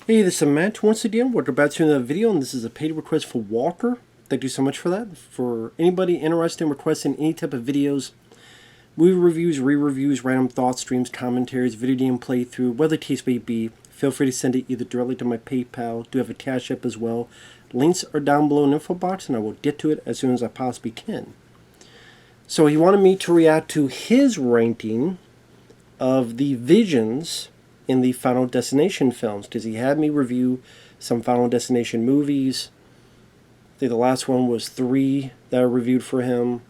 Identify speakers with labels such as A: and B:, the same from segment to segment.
A: Hey, this is Matt once again. We're about to another video, and this is a paid request for Walker. Thank you so much for that. For anybody interested in requesting any type of videos, movie reviews, re-reviews, random thoughts, streams, commentaries, video game playthrough, whatever the case may be, feel free to send it either directly to my PayPal. Do have a CashApp as well. Links are down below in the info box, and I will get to it as soon as I possibly can. So he wanted me to react to his ranking of the visions in the Final Destination films, because he had me review some Final Destination movies. I think the last one was 3 that I reviewed for him,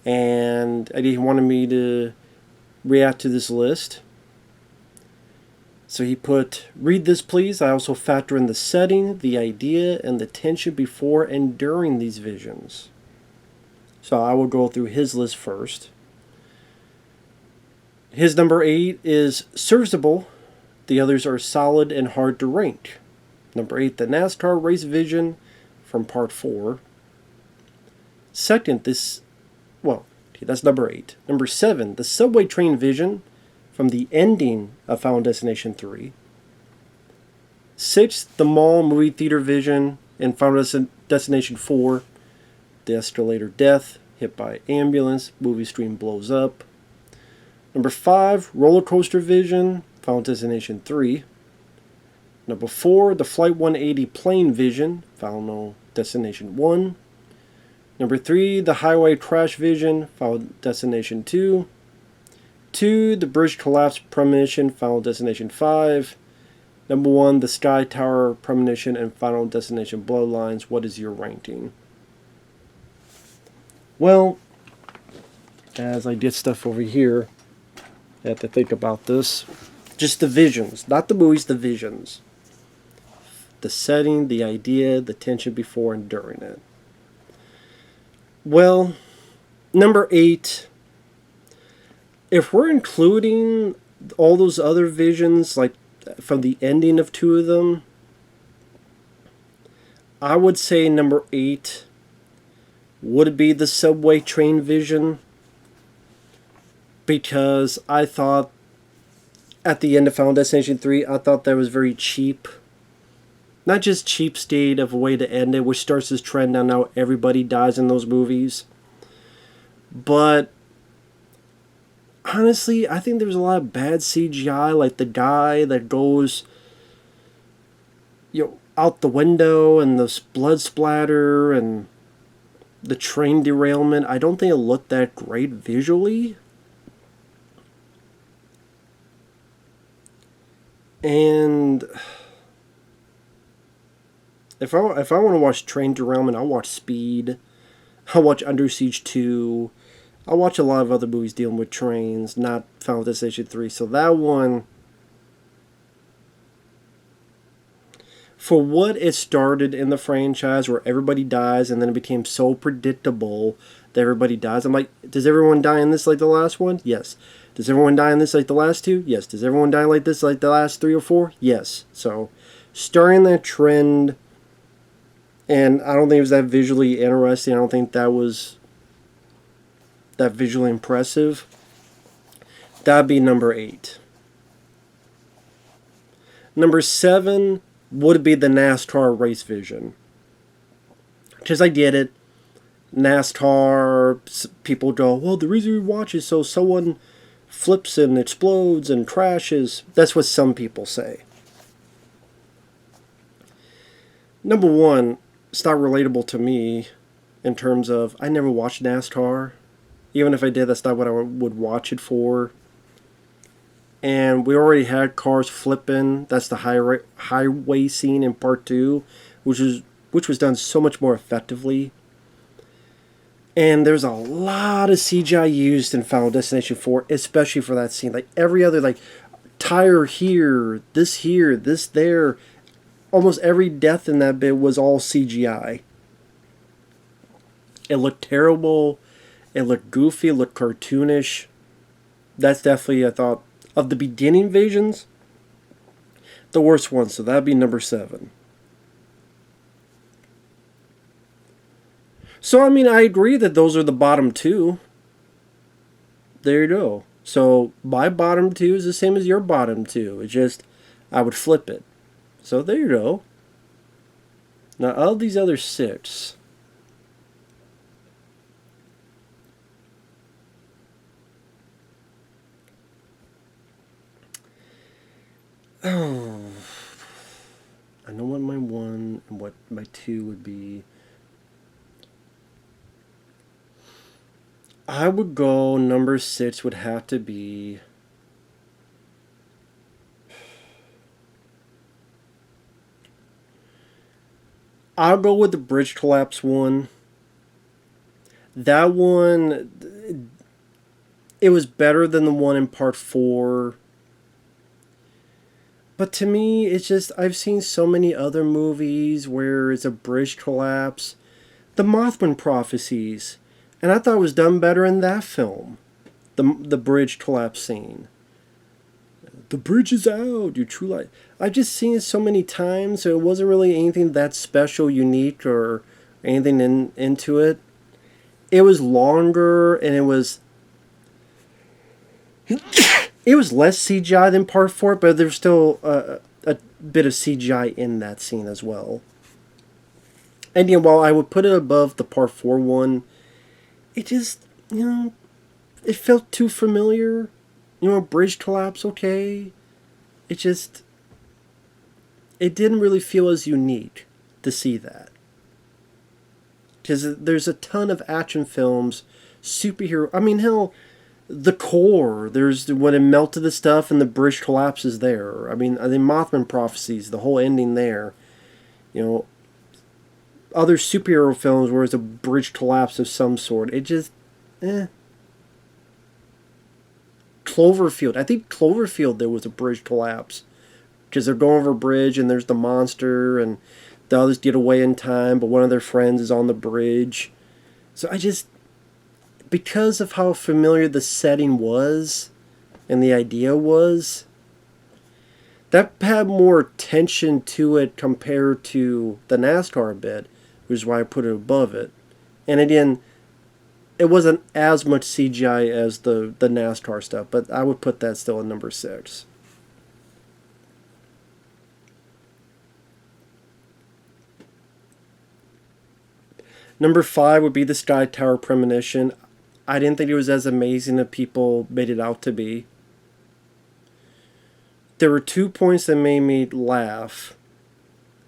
A: and he wanted me to react to this list. So he put, read this please. I also factor in the setting, the idea, and the tension before and during these visions. So I will go through his list first. His number 8 is serviceable. The others are solid and hard to rank. Number 8, the NASCAR race vision from part 4. Second, that's number 8. Number 7, the subway train vision from the ending of Final Destination 3. 6, the mall movie theater vision in Final Destination 4. The escalator death, hit by ambulance, movie stream blows up. Number 5, roller coaster vision, Final Destination 3. Number 4, the Flight 180 plane vision, Final Destination 1. Number 3, the highway crash vision, Final Destination 2. 2, the bridge collapse premonition, Final Destination 5. Number 1, the sky tower premonition, and Final Destination Bloodlines. What is your ranking? Well, as I did stuff over here, I have to think about this. Just the visions, not the movies, the visions. The setting, the idea, the tension before and during it. Well, number 8, if we're including all those other visions, like from the ending of 2 of them, I would say number 8 would be the subway train vision. Because I thought at the end of Final Destination 3, I thought that was very cheap. Not just cheap state of a way to end it, which starts this trend now. Now everybody dies in those movies. But honestly, I think there was a lot of bad CGI, like the guy that goes out the window and the blood splatter and the train derailment. I don't think it looked that great visually. And if I want to watch train derailment, I'll watch Speed. I'll watch Under Siege 2. I'll watch a lot of other movies dealing with trains, not Final Destination 3. So that one, for what it started in the franchise, where everybody dies and then it became so predictable that everybody dies. I'm like, does everyone die in this like the last one? Yes. Does everyone die in this like the last 2? Yes. Does everyone die like this like the last 3 or 4? Yes. So, starting that trend, and I don't think it was that visually interesting. I don't think that was that visually impressive. That'd be number 8. Number 7 would be the NASCAR race vision. Because I get it. NASCAR, people go, well, the reason we watch is so someone flips and explodes and crashes. That's what some people say. Number 1, it's not relatable to me in terms of I never watched NASCAR. Even if I did, that's not what I would watch it for. And we already had cars flipping. That's the highway scene in part 2, which was done so much more effectively. And there's a lot of CGI used in Final Destination 4, especially for that scene. Like every other, like, tire here, this there. Almost every death in that bit was all CGI. It looked terrible. It looked goofy. It looked cartoonish. That's definitely, I thought, of the beginning visions, the worst one. So that'd be number 7. So, I mean, I agree that those are the bottom 2. There you go. So, my bottom 2 is the same as your bottom 2. It's just, I would flip it. So there you go. Now, of these other 6, oh, I know what my 1 and what my 2 would be. I would go number 6 would have to be... I'll go with the bridge collapse one. That one, it was better than the one in part 4. But to me, it's just, I've seen so many other movies where it's a bridge collapse. The Mothman Prophecies. And I thought it was done better in that film. The bridge collapse scene. The bridge is out, you true light. I've just seen it so many times, so it wasn't really anything that special, unique, or anything into it. It was longer, and it was less CGI than part 4, but there's still a bit of CGI in that scene as well. And yeah, while I would put it above the part 4 one, it just, it felt too familiar. Bridge collapse, okay. It didn't really feel as unique to see that. Because there's a ton of action films, superhero, I mean, hell, The Core, there's when it melted the stuff and the bridge collapses there. I mean, the Mothman Prophecies, the whole ending there. Other superhero films where it's a bridge collapse of some sort. It just, Cloverfield. I think Cloverfield there was a bridge collapse. Because they're going over a bridge and there's the monster and the others get away in time, but one of their friends is on the bridge. So because of how familiar the setting was and the idea was, that had more tension to it compared to the NASCAR bit, which is why I put it above it. And again, it wasn't as much CGI as the NASCAR stuff, but I would put that still at number 6. Number 5 would be the Sky Tower Premonition. I didn't think it was as amazing as people made it out to be. There were 2 points that made me laugh.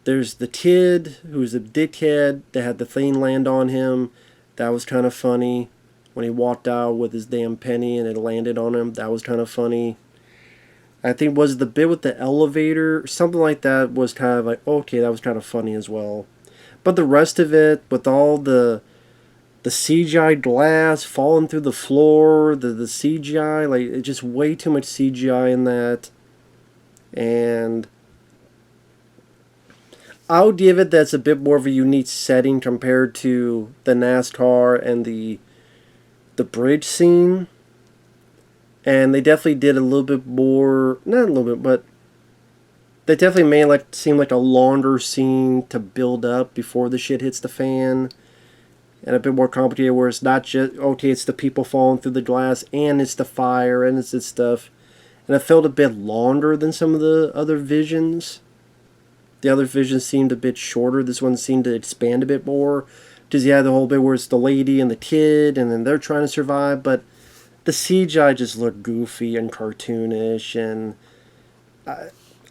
A: There's the kid who's a dickhead that had the thing land on him. That was kind of funny. When he walked out with his damn penny and it landed on him, that was kind of funny. I think was the bit with the elevator, something like that was kind of like, okay, that was kind of funny as well. But the rest of it, with all the CGI glass falling through the floor, the CGI, like, it's just way too much CGI in that. And I'll give it that's a bit more of a unique setting compared to the NASCAR and the bridge scene. And they definitely did a little bit more, not a little bit, but they definitely made it seem like a longer scene to build up before the shit hits the fan. And a bit more complicated where it's not just, okay, it's the people falling through the glass and it's the fire and it's this stuff. And it felt a bit longer than some of the other visions. The other visions seemed a bit shorter. This one seemed to expand a bit more. Because you had the whole bit where it's the lady and the kid and then they're trying to survive. But the CGI just looked goofy and cartoonish. And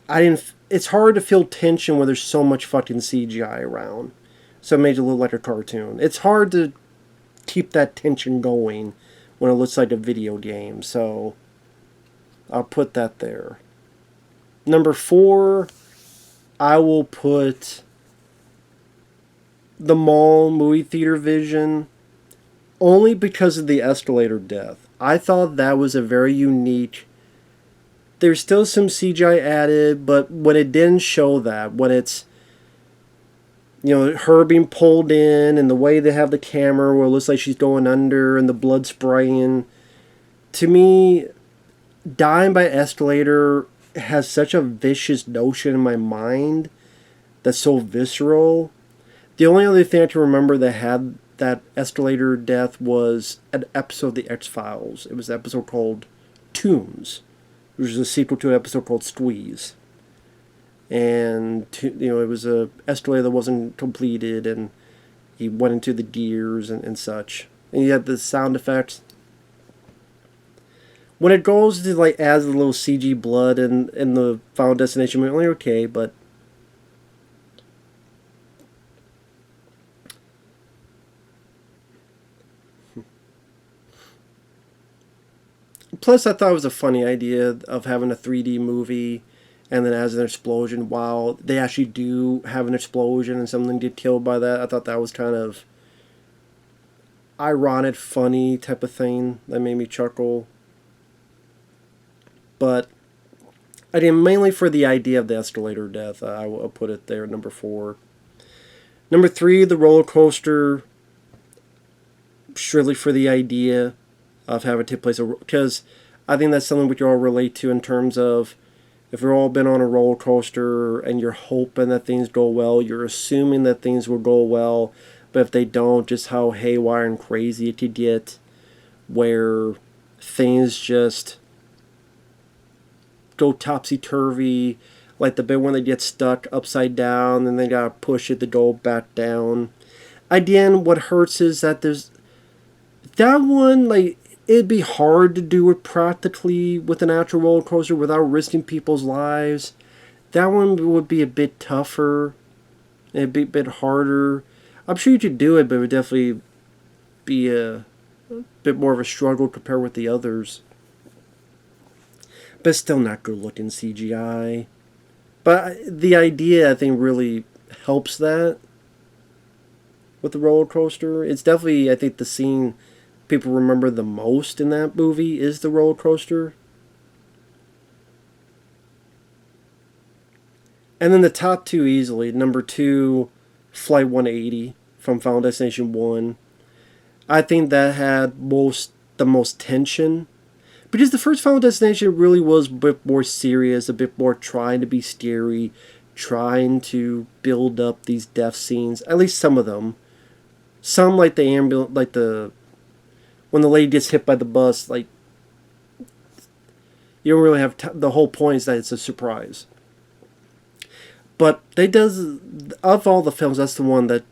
A: I didn't. It's hard to feel tension when there's so much fucking CGI around. So it made it look like a cartoon. It's hard to keep that tension going when it looks like a video game. So I'll put that there. Number 4, I will put the mall movie theater vision, only because of the escalator death. I thought that was a very unique. There's still some CGI added, but when it didn't show that, when it's, her being pulled in and the way they have the camera where it looks like she's going under and the blood spraying, to me, dying by escalator has such a vicious notion in my mind that's so visceral. The only other thing I can remember that had that escalator death was an episode of The X-Files. It was an episode called Tombs, which is a sequel to an episode called Squeeze. and it was a escalator that wasn't completed, and he went into the gears and such. And you have the sound effects. When it goes to like adds a little CG blood in the Final Destination movie, only okay, but plus I thought it was a funny idea of having a 3D movie and then as an explosion. While they actually do have an explosion and someone get killed by that, I thought that was kind of ironic, funny type of thing that made me chuckle. But again, mainly for the idea of the escalator death, I will put it there, number 4. Number 3, the roller coaster, surely for the idea of having to take place, because I think that's something we can all relate to in terms of if we've all been on a roller coaster and you're hoping that things go well, you're assuming that things will go well, but if they don't, just how haywire and crazy it could get, where things just go topsy-turvy, like the bit when they get stuck upside down and they gotta push it to go back down. Again, what hurts is that there's that one, like, it'd be hard to do it practically with an actual roller coaster without risking people's lives. That one would be a bit tougher. It'd be a bit harder. I'm sure you could do it, but it would definitely be a bit more of a struggle compared with the others. But still not good looking CGI. But the idea, I think, really helps that with the roller coaster. It's definitely, I think, the scene people remember the most in that movie is the roller coaster. And then the top 2 easily. Number 2, Flight 180 from Final Destination 1. I think that had the most tension. Because the first Final Destination really was a bit more serious, a bit more trying to be scary, trying to build up these death scenes. At least some of them. Some like the ambulance, like when the lady gets hit by the bus, like you don't really have the whole point is that it's a surprise. But of all the films, that's the one that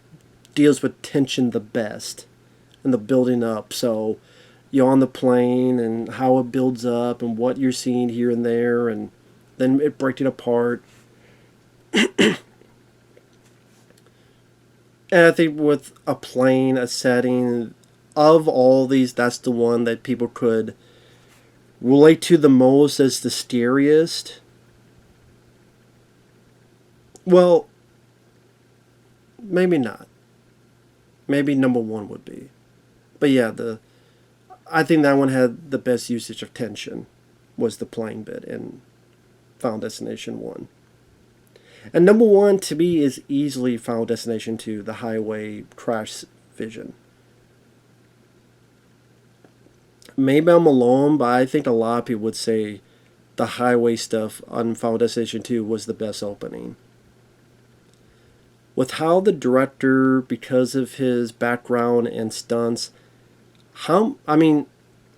A: deals with tension the best and the building up. So you're on the plane and how it builds up and what you're seeing here and there, and then it breaking apart. And I think with a plane, a setting, of all these, that's the one that people could relate to the most as the scariest. Well, maybe not. Maybe number 1 would be. But yeah, I think that one had the best usage of tension, was the plane bit in Final Destination 1. And number 1 to me is easily Final Destination 2, the highway crash vision. Maybe I'm alone, but I think a lot of people would say the highway stuff on Final Destination 2 was the best opening. With how the director, because of his background and stunts,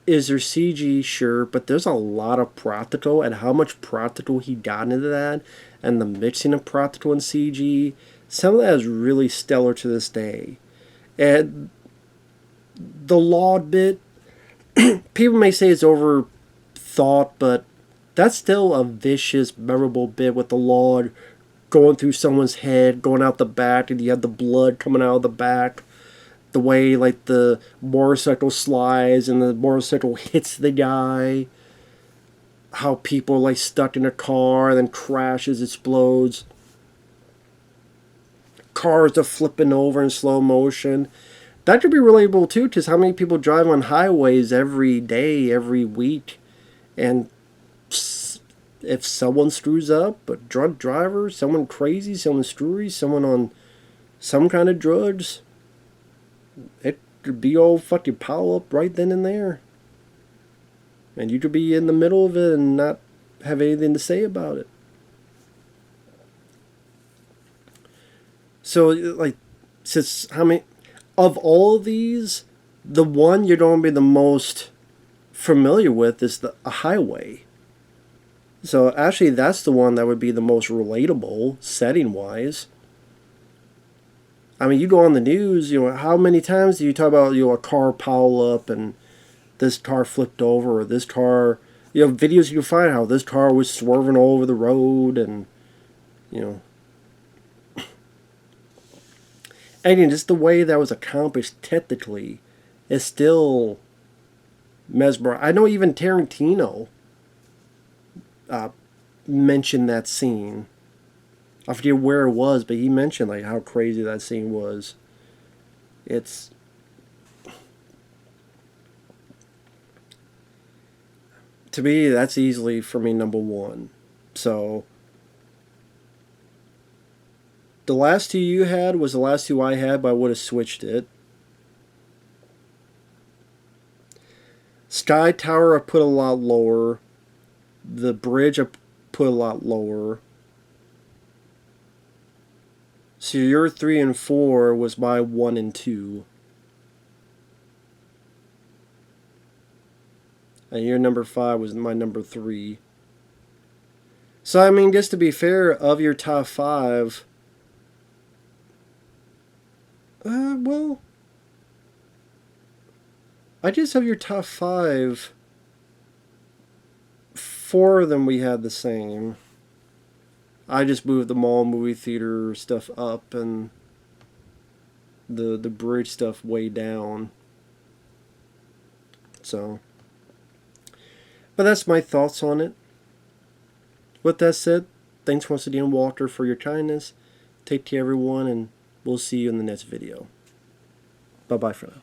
A: is there CG? Sure, but there's a lot of practical, and how much practical he got into that, and the mixing of practical and CG, some of that is really stellar to this day. And the log bit, people may say it's overthought, but that's still a vicious, memorable bit with the log going through someone's head, going out the back, and you have the blood coming out of the back. The way, like, the motorcycle slides and the motorcycle hits the guy. How people, like, stuck in a car and then crashes, explodes. Cars are flipping over in slow motion. That could be relatable, too, because how many people drive on highways every day, every week? And if someone screws up, a drunk driver, someone crazy, someone screwy, someone on some kind of drugs, it could be all fucking pile up right then and there. And you could be in the middle of it and not have anything to say about it. So, like, since how many of all of these, the one you're going to be the most familiar with is a highway. So actually, that's the one that would be the most relatable setting-wise. I mean, you go on the news, how many times do you talk about, a car pile up and this car flipped over, or this car, videos you find how this car was swerving all over the road, and, you know. And just the way that was accomplished technically is still mesmerizing. I know even Tarantino mentioned that scene. I forget where it was, but he mentioned like how crazy that scene was. It's to me, that's easily for me number one. So the last two you had was the last two I had, but I would have switched it. Sky Tower I put a lot lower. The Bridge I put a lot lower. So your 3 and 4 was my 1 and 2. And your number 5 was my number 3. So, I mean, just to be fair, of your top 5, well, I just have your top 5. 4 of them we had the same. I just moved the mall movie theater stuff up and the Bridge stuff way down. So, but that's my thoughts on it. With that said, thanks once again, Walter, for your kindness. Take care, everyone, and we'll see you in the next video. Bye-bye for now.